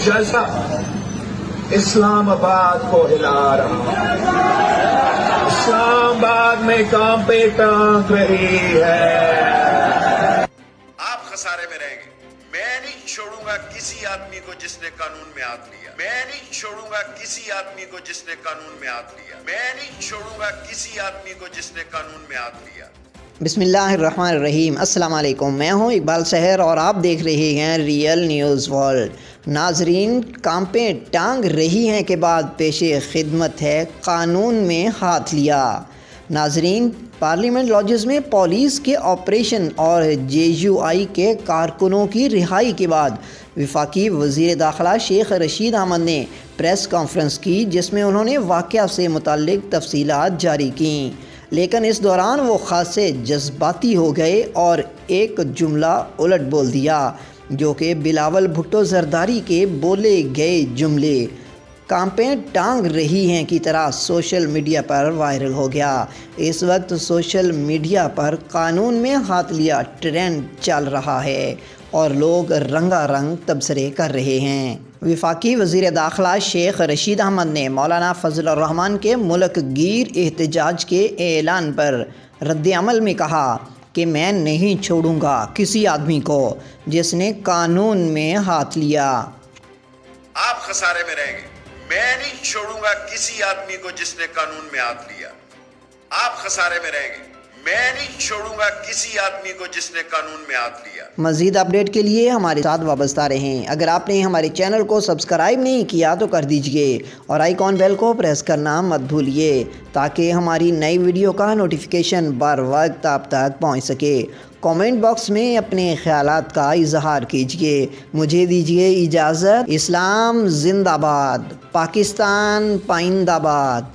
जज्बा इस्लामाबाद को हिला रहा है। इस्लामाबाद में कांपे टांग रही है। आप खसारे में रहेंगे। मैं नहीं छोड़ूंगा किसी आदमी को जिसने कानून में हाथ लिया। मैं नहीं छोड़ूंगा किसी आदमी को जिसने कानून में हाथ लिया। मैं नहीं छोड़ूंगा किसी आदमी को जिसने कानून में हाथ लिया। बिस्मिल्लाहिर्रहमानिर्रहीम। अस्सलाम वालेकुम। मैं हूं इकबाल सहर और आप देख रहे हैं रियल न्यूज़ वर्ल्ड। नाजरीन, कांपे टांग रही हैं के बाद पेशे खिदमत है कानून में हाथ लिया। नाजरीन, पार्लियामेंट लॉजेस में पुलिस के ऑपरेशन और JUI के कारकुनों की रिहाई के बाद वफाकी वज़ीर दाखिला शेख रशीद अहमद ने प्रेस कॉन्फ्रेंस की, जिसमें उन्होंने वाक़या से मुताल्लिक़ तफसीलात जारी कीं। लेकिन इस दौरान वो खासे जज्बाती हो गए और एक जुमला उलट बोल दिया, जो कि बिलावल भुट्टो जरदारी के बोले गए जुमले कांपे टांग रही हैं की तरह सोशल मीडिया पर वायरल हो गया। इस वक्त सोशल मीडिया पर कानून में हाथ लिया ट्रेंड चल रहा है और लोग रंगारंग तबसरे कर रहे हैं। वफाकी वज़ीर दाखिला शेख रशीद अहमद ने मौलाना फजलुर रहमान के मुल्क गिर एहतजाज के ऐलान पर रद्द अमल में कहा कि मैं नहीं छोड़ूंगा किसी आदमी को जिसने कानून में हाथ लिया। आप खसारे में रहेंगे। मैं नहीं छोड़ूंगा किसी आदमी को जिसने कानून में हाथ लिया। आप खसारे में रहेंगे। मैं नहीं छोड़ूंगा किसी आदमी को जिसने कानून में हाथ लिया। मज़ीद अपडेट के लिए हमारे साथ वाबस्ता रहें। अगर आपने हमारे चैनल को सब्सक्राइब नहीं किया तो कर दीजिए और आइकॉन बेल को प्रेस करना मत भूलिए, ताकि हमारी नई वीडियो का नोटिफिकेशन बर वक्त आप तक पहुंच सके। कमेंट बॉक्स में अपने ख्यालात का इजहार कीजिए। मुझे दीजिए इजाज़त। इस्लाम जिंदाबाद, पाकिस्तान पाइंदाबाद।